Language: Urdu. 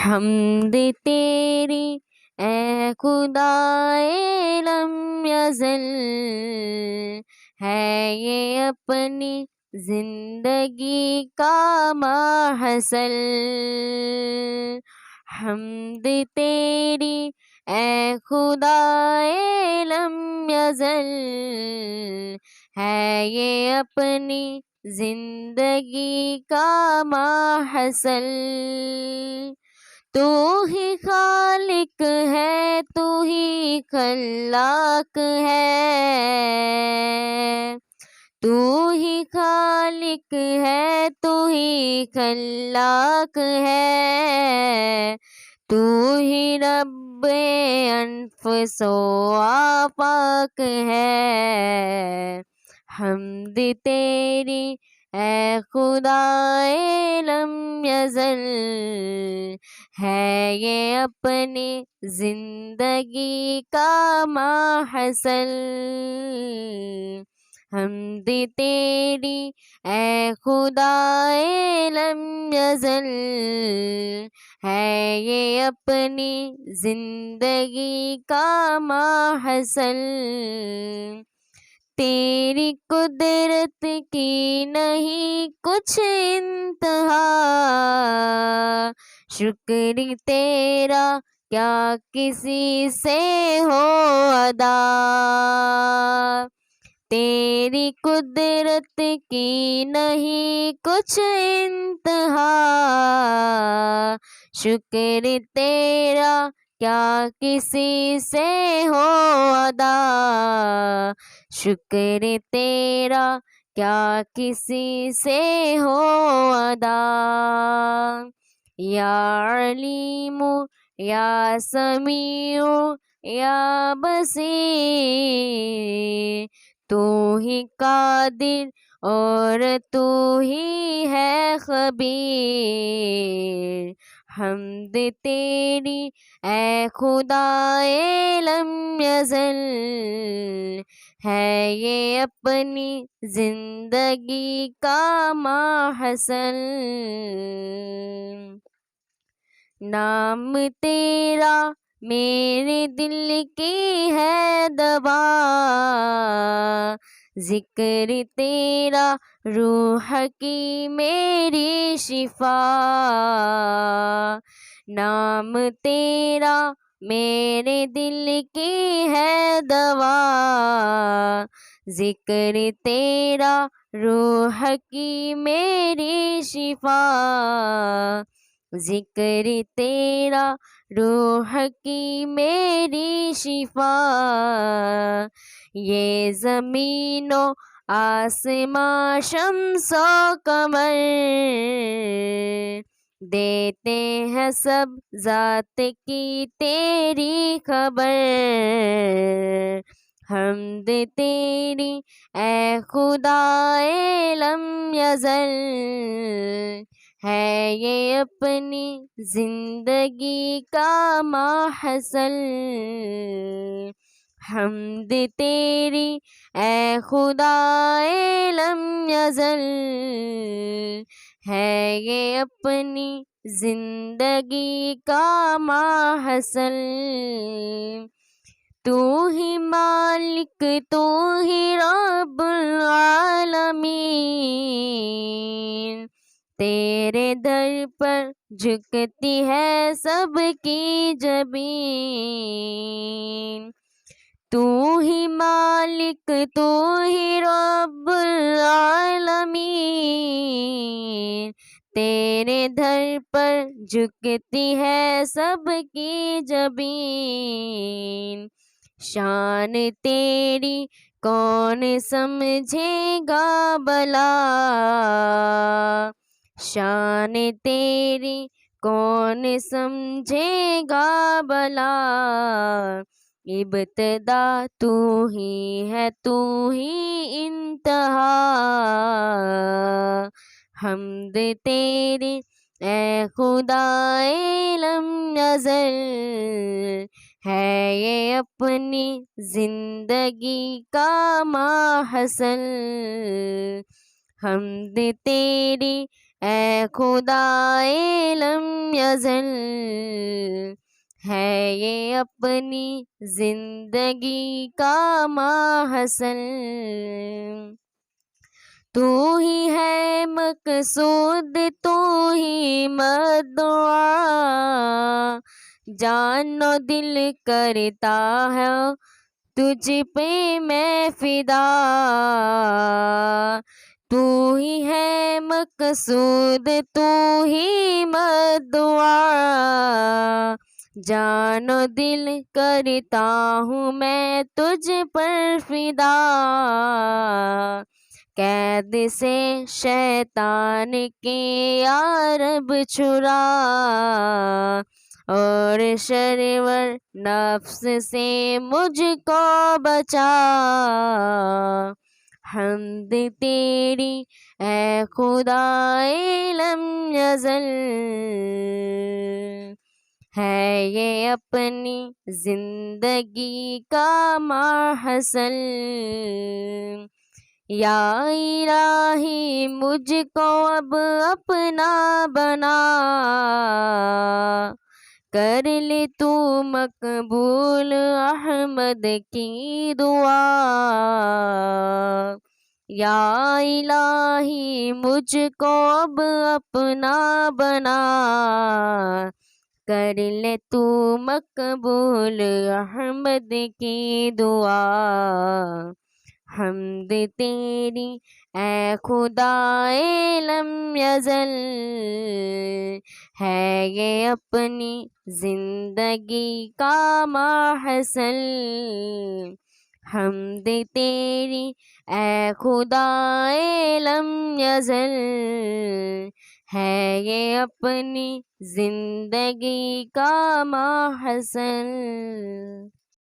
حمد تیری اے خدائے لم یزل، ہے یہ اپنی زندگی کا محصل۔ حمد تیری اے خدائے لم یزل، ہے یہ اپنی زندگی کا محصل۔ تو ہی خالق ہے، تو ہی خلاق ہے، تو ہی خالق ہے، تو ہی خلاق ہے، تو ہی رب انفس و آفاق ہے۔ حمد تیری اے خدائے لم یزل، ہے یہ اپنی زندگی کا محصل۔ حمد تیری اے خدائے لم یزل، ہے یہ اپنی زندگی کا محصل۔ تیری قدرت کی نہیں کچھ انتہا، شکر تیرا کیا کسی سے ہو ادا۔ تیری قدرت کی نہیں کچھ انتہا، شکر تیرا کیا کسی سے ہو ادا۔ شکر تیرا کیا کسی سے ہو ادا۔ یا علیم یا سمیع یا بصیر، تو ہی قادر اور تو ہی ہے خبیر۔ حمد تیری اے خدائے لم یزل، ہے یہ اپنی زندگی کا محصل۔ نام تیرا میرے دل کی ہے دوا، ذکر تیرا روح کی میری شفا۔ نام تیرا میرے دل کی ہے دوا، ذکر تیرا روح کی میری شفا۔ ذکر تیرا روح کی میری شفا۔ یہ زمین و آسمان شمس و قمر، دیتے ہیں سب ذات کی تیری خبر۔ حمد تیری اے خدائے لم یزل، ہے یہ اپنی زندگی کا محصل۔ حمد تیری اے خدائے لم یزل، ہے یہ اپنی زندگی کا محصل۔ تو ہی مالک، تو ہی رب العالمین، تیرے در پر جھکتی ہے سب کی جبین۔ تو ہی مالک، تو ہی رب العالمین، تیرے در پر جھکتی ہے سب کی جبین۔ شان تیری کون سمجھے گا بھلا، شان تیری کون سمجھے گا بھلا۔ ابتدا تو ہی ہے، تو ہی انتہا۔ حمد تیری اے خدائے لم یزل، ہے یہ اپنی زندگی کا محصل۔ حمد تیری اے خدائے لم یزل، ہے یہ اپنی زندگی کا ماحصل، تو ہی ہے مقصود تو ہی مدعا، جان و دل کرتا ہے تجھ پہ میں فدا، تو ہی ہے مقصود تو ہی مدعا، جان و دل کرتا ہوں میں تجھ پر فدا، قید سے شیطان کے یا رب چھڑا، اور شرور نفس سے مجھ کو بچا، حمد تیری اے خدائے لم یزل، ہے یہ اپنی زندگی کا ماحصل، یا الہی مجھ کو اب اپنا بنا، کر لے تو مقبول احمد کی دعا، یا الہی مجھ کو اب اپنا بنا، کر لے تو مقبول احمد کی دعا، حمد تیری اے خدائے لم یزل، ہے یہ اپنی زندگی کا ماحصل، حمد تیری اے خدائے لم یزل، ہے یہ اپنی زندگی کا ماحصل۔